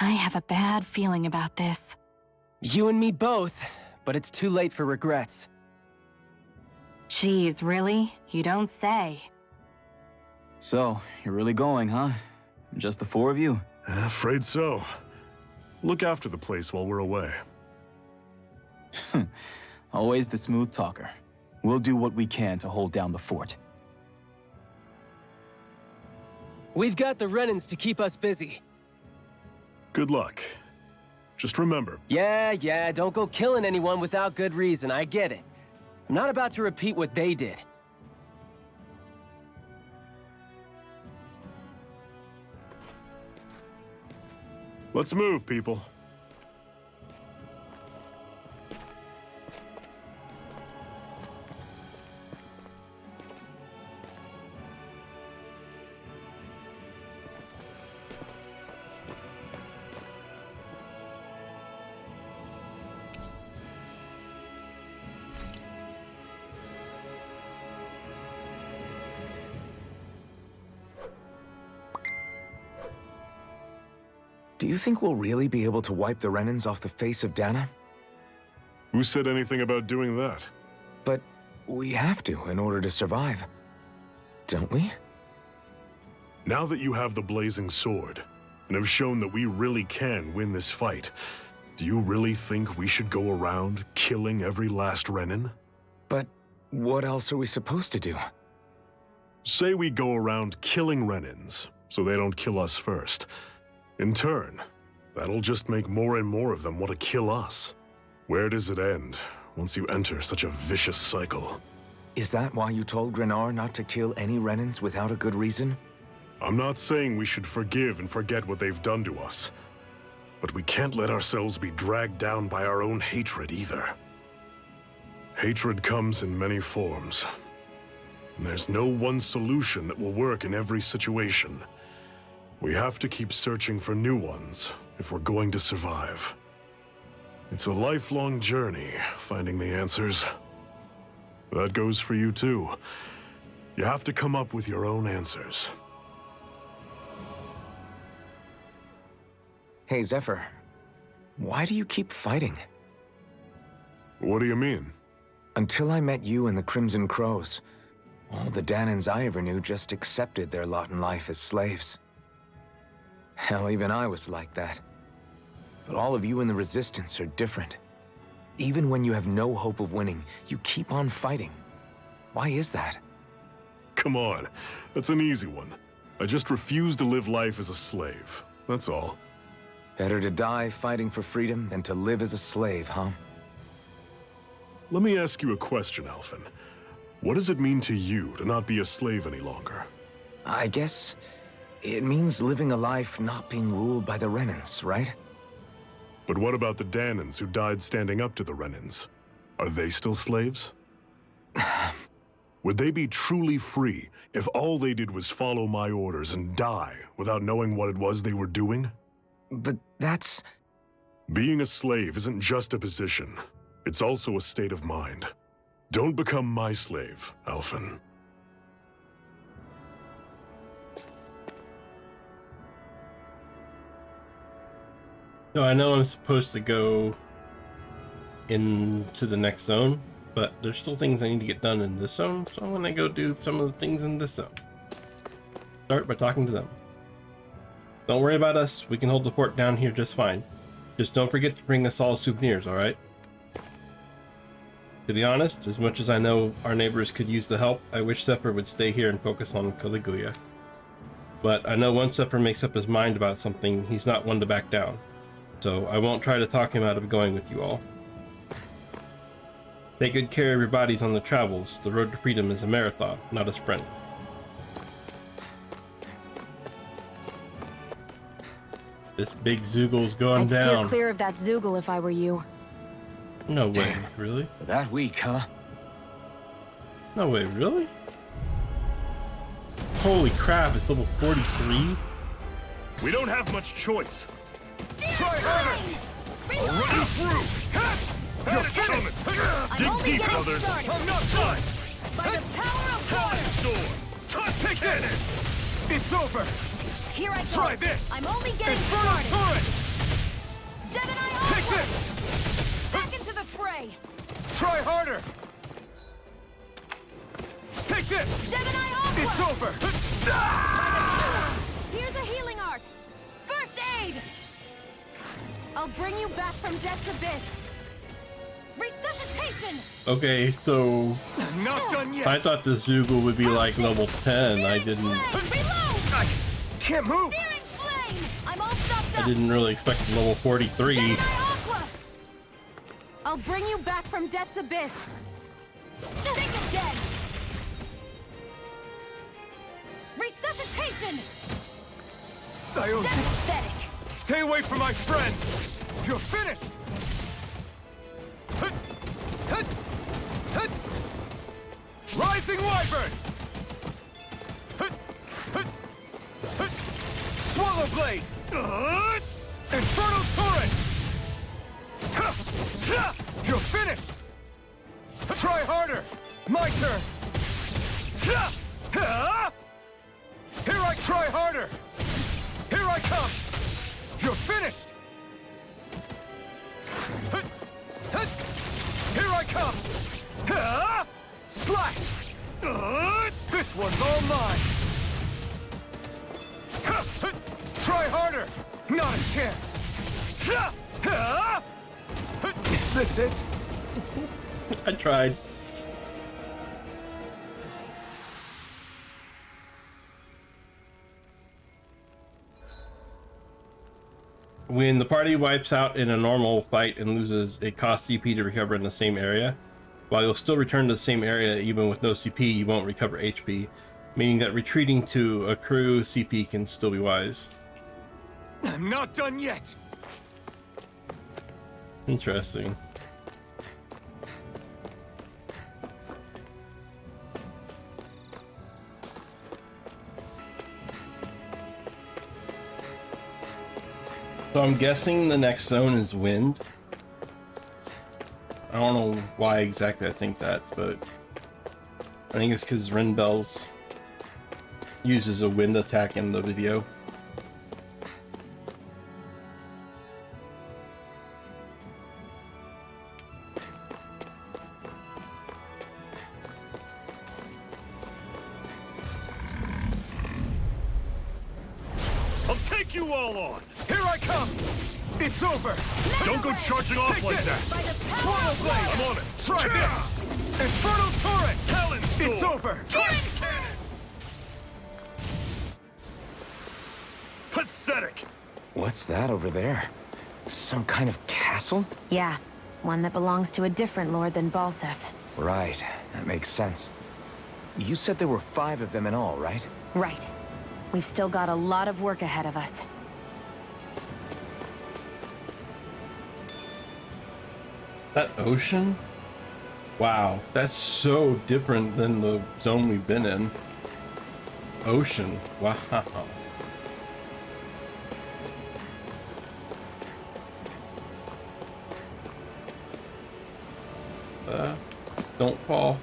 I have a bad feeling about this. You and me both, but it's too late for regrets. Geez, really? You don't say. So, you're really going, huh? Just the four of you? Afraid so. Look after the place while we're away. Always the smooth talker. We'll do what we can to hold down the fort. We've got the Renans to keep us busy. Good luck. Just remember... Yeah, don't go killing anyone without good reason, I get it. I'm not about to repeat what they did. Let's move, people. Do you think we'll really be able to wipe the Renans off the face of Dana? Who said anything about doing that? But we have to in order to survive. Don't we? Now that you have the blazing sword, and have shown that we really can win this fight, do you really think we should go around killing every last Renan? But what else are we supposed to do? Say we go around killing Renans, so they don't kill us first. In turn, that'll just make more and more of them want to kill us. Where does it end, once you enter such a vicious cycle? Is that why you told Grenar not to kill any Renans without a good reason? I'm not saying we should forgive and forget what they've done to us. But we can't let ourselves be dragged down by our own hatred either. Hatred comes in many forms. And there's no one solution that will work in every situation. We have to keep searching for new ones if we're going to survive. It's a lifelong journey, finding the answers. That goes for you too. You have to come up with your own answers. Hey, Zephyr. Why do you keep fighting? What do you mean? Until I met you and the Crimson Crows, all the Danans I ever knew just accepted their lot in life as slaves. Hell, even I was like that. But all of you in the Resistance are different. Even when you have no hope of winning, you keep on fighting. Why is that? Come on, that's an easy one. I just refuse to live life as a slave, that's all. Better to die fighting for freedom than to live as a slave, huh? Let me ask you a question, Alphen. What does it mean to you to not be a slave any longer? I guess it means living a life not being ruled by the Renans, right? But what about the Danans who died standing up to the Renans? Are they still slaves? Would they be truly free if all they did was follow my orders and die without knowing what it was they were doing? But that's... Being a slave isn't just a position. It's also a state of mind. Don't become my slave, Alphen. No, I know I'm supposed to go into the next zone, but there's still things I need to get done in this zone, so I'm gonna go do some of the things in this zone. Start by talking to them. Don't worry about us, we can hold the fort down here just fine. Just don't forget to bring us all souvenirs, alright? To be honest, as much as I know our neighbors could use the help, I wish Zephyr would stay here and focus on Caligula. But I know once Zephyr makes up his mind about something, he's not one to back down. So I won't try to talk him out of going with you all. Take good care of your bodies on the travels. The road to freedom is a marathon, not a sprint. This big Zoogel's going I'd down. steer clear of that Zoogle if I were you. No way, really? that weak, huh? No way, really? Holy crap, it's level 43? We don't have much choice. Try harder! Run through! You're coming! Dig deep, brothers! I'm not done! By the power of water! Take that! It's over! Here I go! Try this! I'm only getting Infernal started! turret! Gemini Take Aqua! this! Back into the fray! Try harder! Take this! Gemini Aqua! It's over! Here's a healing art! First aid! I'll bring you back from death's abyss! Resuscitation! Okay, so Not done yet! I thought this Zoogle would be like level 10. I didn't. Flame! Reload! I can't move! Searing flame! I'm all stopped up! I didn't really expect level 43. Gemini Aqua! I'll bring you back from death's abyss! Think again! Resuscitation! Pathetic! Stay away from my friend! You're finished! Rising Wyvern! Swallow Blade! Infernal Torrent! You're finished! Try harder! My turn! Here I try harder! Here I come! You're finished! Here I come! Slash! This one's all mine! Try harder! Not a chance! Is this it? I tried. When the party wipes out in a normal fight and loses, it costs CP to recover in the same area. While you'll still return to the same area even with no CP, you won't recover HP, meaning that retreating to accrue CP can still be wise. I'm not done yet! Interesting. So I'm guessing the next zone is wind. I don't know why exactly I think that, but I think it's because Renbells uses a wind attack in the video. I'll take you all on! Here I come! It's over! Don't go charging off Take like this. that! By the Swallow power of Blade! water! I'm on it! Try this! Infernal Torrent! Talon It's Sword. over! Searing flame! Pathetic! What's that over there? Some kind of castle? Yeah, one that belongs to a different lord than Balsef. Right, that makes sense. You said there were 5 of them in all, right? Right. We've still got a lot of work ahead of us. That ocean? Wow, that's so different than the zone we've been in. Ocean, wow. Don't fall.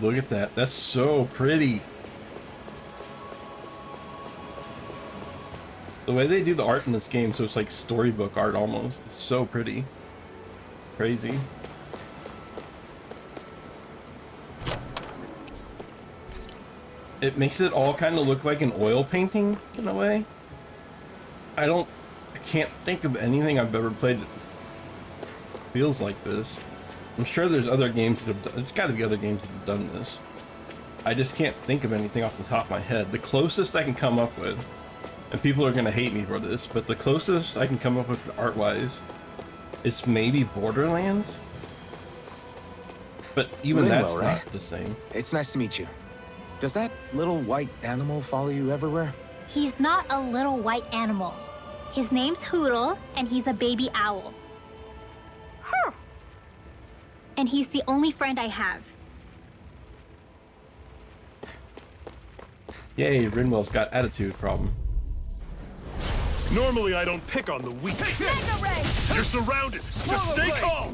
Look at that, that's so pretty. The way they do the art in this game, so it's like storybook art almost. It's so pretty. Crazy. It makes it all kind of look like an oil painting in a way. I can't think of anything I've ever played that feels like this. I'm sure there's other games that have done, there's got to be other games that have done this. I just can't think of anything off the top of my head. The closest I can come up with, and people are going to hate me for this, but the closest I can come up with art-wise is maybe Borderlands? But even that's Linwell, right? not the same. It's nice to meet you. Does that little white animal follow you everywhere? He's not a little white animal. His name's Hoodle, and he's a baby owl. Huh. And he's the only friend I have. Yay, Rinwell's got attitude problem. Normally I don't pick on the weak. Mega Ray! You're surrounded! Just Swallow stay Blade. calm!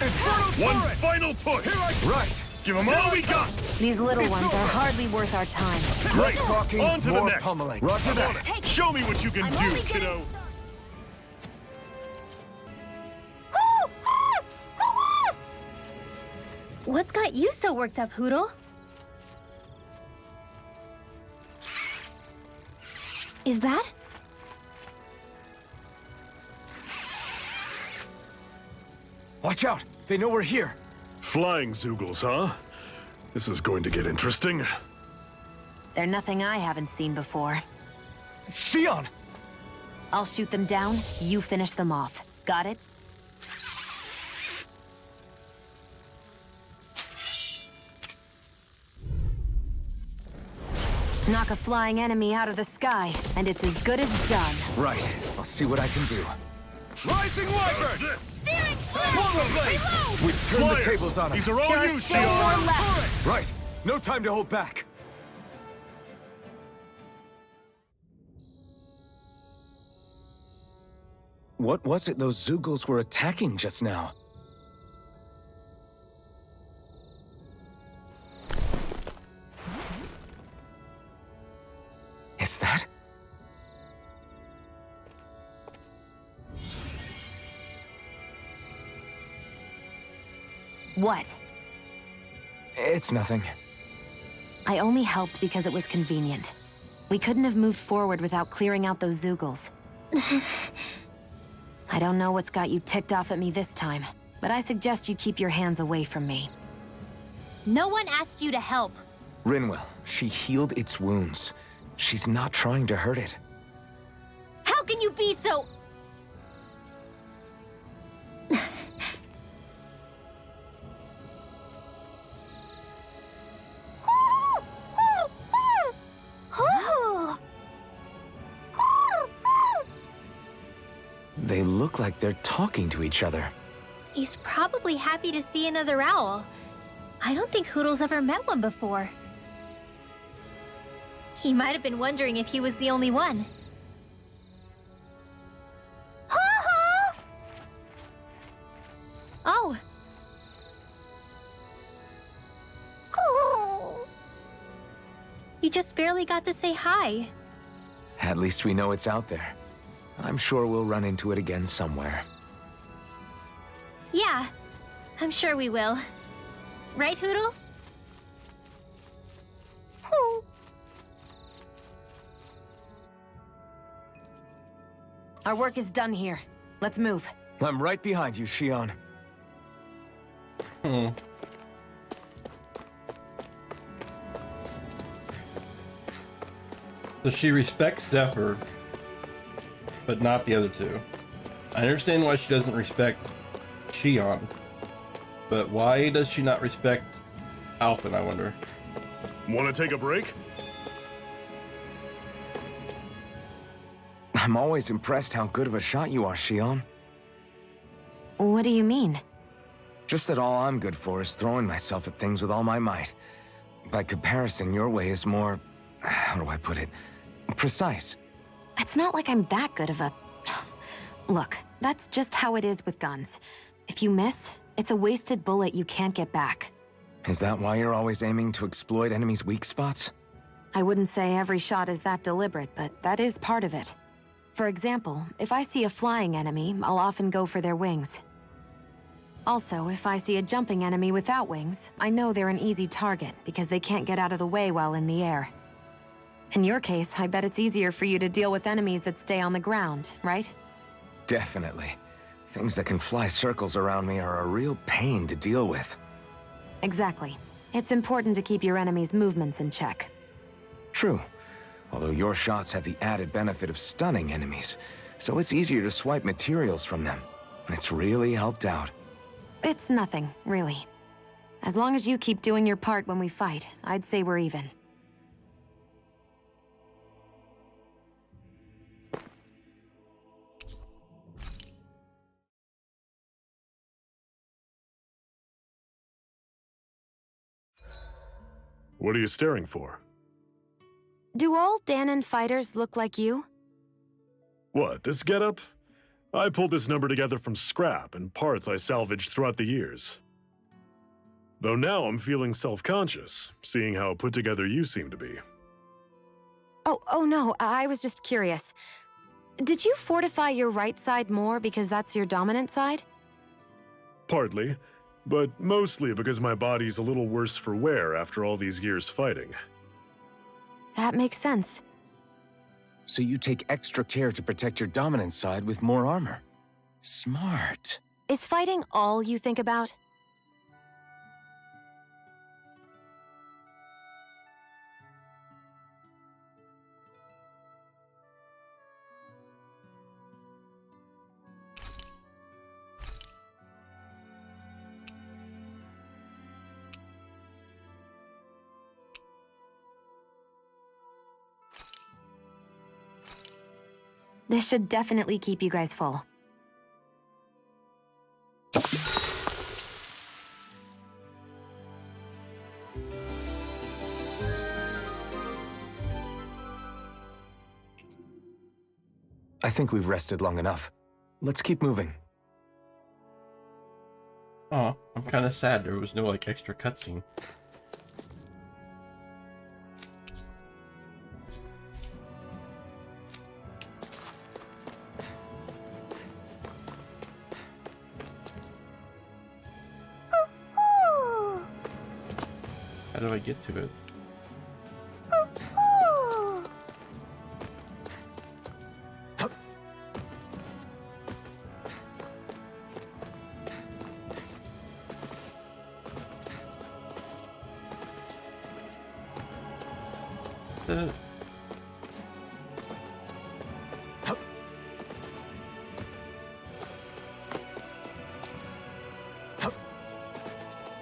Infernal One Torrent! final push! Right! Give them all we got! These little ones are hardly worth our time. Great! Talking, On to the more next! pummeling. Roger that! Show me what you can I'm do, only kiddo! What's got you so worked up, Hootle? Is that? Watch out! They know we're here! Flying Zoogles, huh? This is going to get interesting. They're nothing I haven't seen before. Shion! I'll shoot them down, you finish them off. Got it? Knock a flying enemy out of the sky, and it's as good as done. Right. I'll see what I can do. Rising Wyvern! Searing Blade! We've turned the tables on them. These are all There you, are still more Shion! left. Right. No time to hold back. What was it those Zoogles were attacking just now? Is that? What? It's nothing. I only helped because it was convenient. We couldn't have moved forward without clearing out those Zoogles. I don't know what's got you ticked off at me this time, but I suggest you keep your hands away from me. No one asked you to help. Rinwell, she healed its wounds. She's not trying to hurt it. How can you be so... They look like they're talking to each other. He's probably happy to see another owl. I don't think Hootle's ever met one before. He might have been wondering if he was the only one. Oh. You just barely got to say hi. At least we know it's out there. I'm sure we'll run into it again somewhere. Yeah, I'm sure we will. Right, Hootle? Our work is done here. Let's move. I'm right behind you, Shion. So she respects Zephyr, but not the other two. I understand why she doesn't respect Shion, but why does she not respect Alphen, I wonder? Want to take a break? I'm always impressed how good of a shot you are, Shion. What do you mean? Just that all I'm good for is throwing myself at things with all my might. By comparison, your way is more... how do I put it? Precise. It's not like I'm that good of a... Look, that's just how it is with guns. If you miss, it's a wasted bullet you can't get back. Is that why you're always aiming to exploit enemies' weak spots? I wouldn't say every shot is that deliberate, but that is part of it. For example, if I see a flying enemy, I'll often go for their wings. Also, if I see a jumping enemy without wings, I know they're an easy target because they can't get out of the way while in the air. In your case, I bet it's easier for you to deal with enemies that stay on the ground, right? Definitely. Things that can fly circles around me are a real pain to deal with. Exactly. It's important to keep your enemy's movements in check. True. Although your shots have the added benefit of stunning enemies, so it's easier to swipe materials from them. It's really helped out. It's nothing, really. As long as you keep doing your part when we fight, I'd say we're even. What are you staring for? Do all Danon fighters look like you? What, this getup? I pulled this number together from scrap and parts I salvaged throughout the years. Though now I'm feeling self-conscious, seeing how put together you seem to be. Oh no, I was just curious. Did you fortify your right side more because that's your dominant side? Partly, but mostly because my body's a little worse for wear after all these years fighting. That makes sense. So you take extra care to protect your dominant side with more armor. Smart. Is fighting all you think about? This should definitely keep you guys full. I think we've rested long enough. Let's keep moving. Oh, I'm kind of sad there was no, like, extra cutscene. How do I get to it?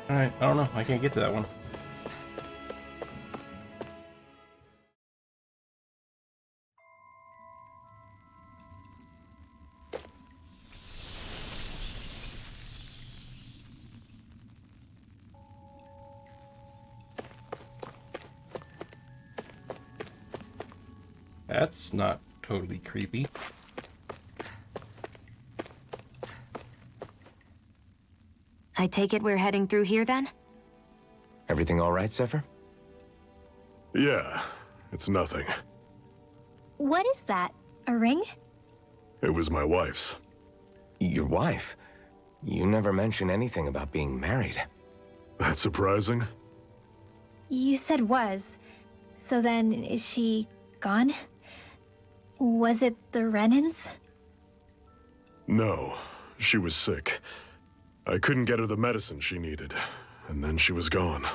Alright, I don't know. I can't get to that one. That's not totally creepy. I take it we're heading through here then? Everything all right, Zephyr? Yeah, it's nothing. What is that? A ring? It was my wife's. Your wife? You never mention anything about being married. That's surprising? You said was. So then, is she gone? Was it the Renans? No, she was sick. I couldn't get her the medicine she needed, and then she was gone.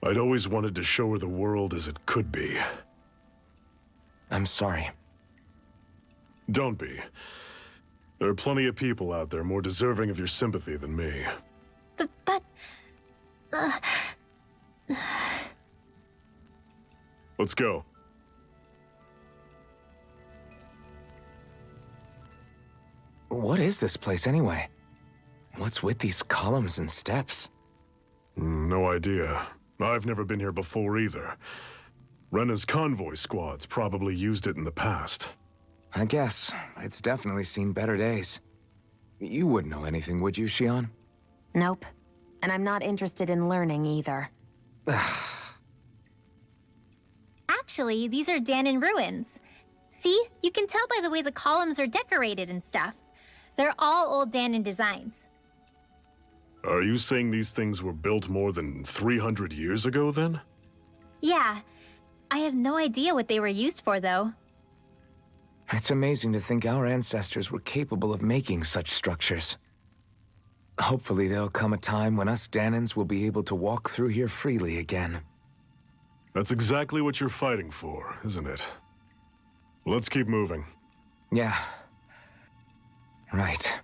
I'd always wanted to show her the world as it could be. I'm sorry. Don't be. There are plenty of people out there more deserving of your sympathy than me. But... Let's go. What is this place anyway? What's with these columns and steps? No idea. I've never been here before either. Rena's convoy squads probably used it in the past. I guess. It's definitely seen better days. You wouldn't know anything, would you, Xion? Nope. And I'm not interested in learning either. Actually, these are Danan ruins. See? You can tell by the way the columns are decorated and stuff. They're all old Danan designs. Are you saying these things were built more than 300 years ago, then? Yeah. I have no idea what they were used for, though. It's amazing to think our ancestors were capable of making such structures. Hopefully there'll come a time when us Danans will be able to walk through here freely again. That's exactly what you're fighting for, isn't it? Let's keep moving. Yeah. Right.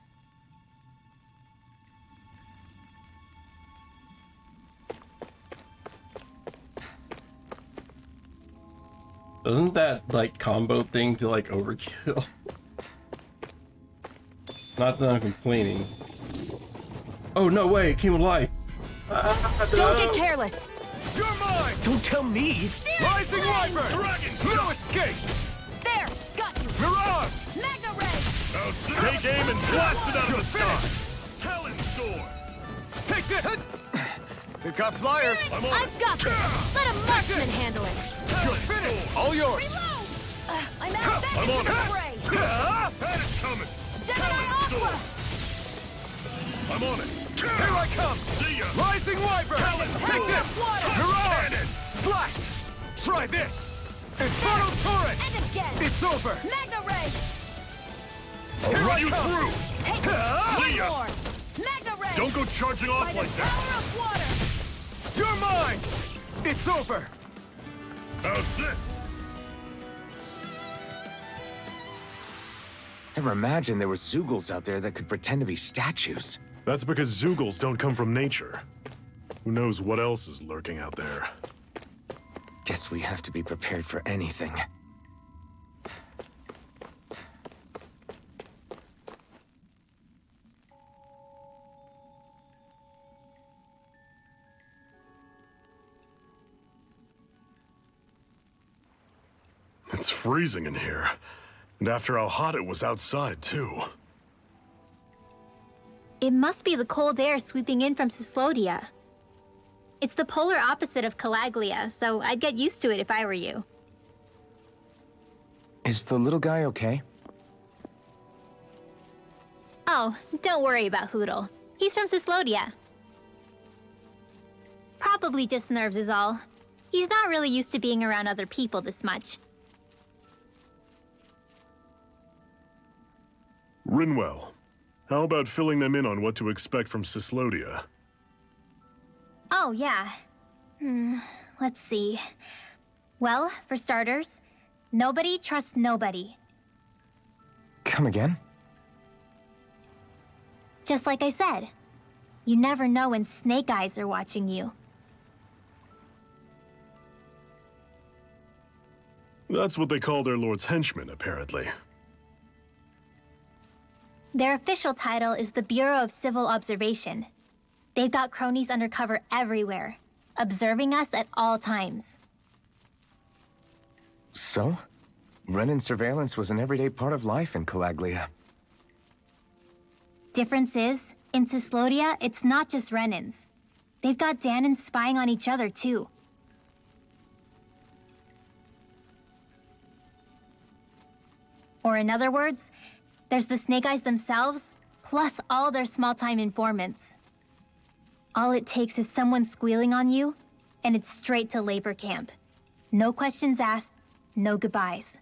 Doesn't that, like, combo thing feel like overkill? Not that I'm complaining. Oh, no way, it came alive. Don't get careless! You're mine! Don't tell me! Rising Wyvern! Dragons! No escape! There! Got you! Mirage! Magna Ray! Take aim and blast it out of the sky! Talon Sword! Take this! They've got flyers. I'm on I've got this! Let a marksman handle it! Good. Finish. All yours. Reload! I'm out of I'm on it. fray! That is coming. Gemini Aqua! I'm on it. Here I come. See ya. Rising Wyvern. Take this. Water! Mirage. Slash. Try this. Inferno Torrent. And again! It's over. Magna Ray! I'll run you through. Take See one ya. more! Magna Ray! Don't go charging off By the like that. power of water! You're mine. It's over. How's this? Never imagined there were Zeugles out there that could pretend to be statues. That's because Zeugles don't come from nature. Who knows what else is lurking out there? Guess we have to be prepared for anything. It's freezing in here. And after how hot it was outside, too. It must be the cold air sweeping in from Cyslodia. It's the polar opposite of Calaglia, so I'd get used to it if I were you. Is the little guy okay? Oh, don't worry about Hootle. He's from Cyslodia. Probably just nerves is all. He's not really used to being around other people this much. Rinwell, how about filling them in on what to expect from Cyslodia? Oh, yeah. Let's see. Well, for starters, nobody trusts nobody. Come again? Just like I said, you never know when Snake Eyes are watching you. That's what they call their lord's henchmen, apparently. Their official title is the Bureau of Civil Observation. They've got cronies undercover everywhere, observing us at all times. So? Renan surveillance was an everyday part of life in Calaglia. Difference is, in Cyslodia, it's not just Renans. They've got Danans spying on each other, too. Or in other words, there's the Snake Eyes themselves, plus all their small-time informants. All it takes is someone squealing on you, and it's straight to labor camp. No questions asked, no goodbyes.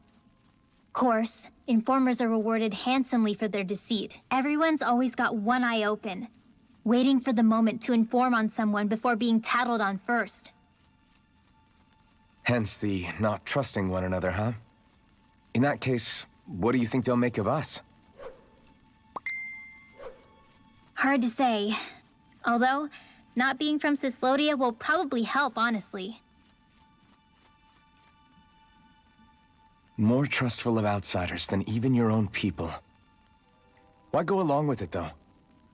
Course, informers are rewarded handsomely for their deceit. Everyone's always got one eye open, waiting for the moment to inform on someone before being tattled on first. Hence the not trusting one another, huh? In that case, what do you think they'll make of us? Hard to say. Although, not being from Cyslodia will probably help, honestly. More trustful of outsiders than even your own people. Why go along with it, though?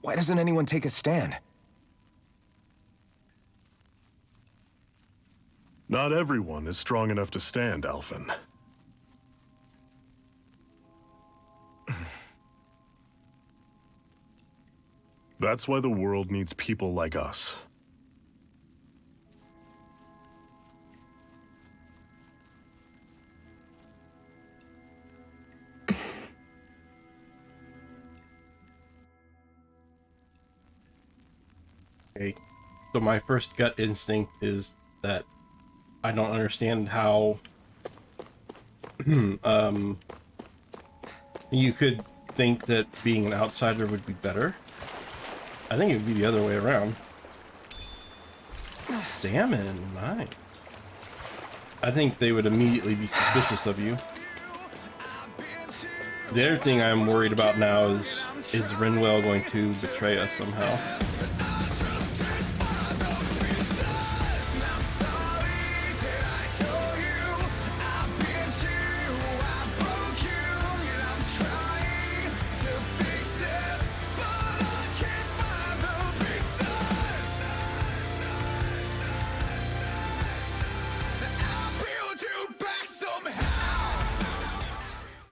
Why doesn't anyone take a stand? Not everyone is strong enough to stand, Alphen. That's why the world needs people like us. Okay. So my first gut instinct is that I don't understand how you could think that being an outsider would be better. I think it would be the other way around. Salmon, nice. I think they would immediately be suspicious of you. The other thing I'm worried about now is Rinwell going to betray us somehow?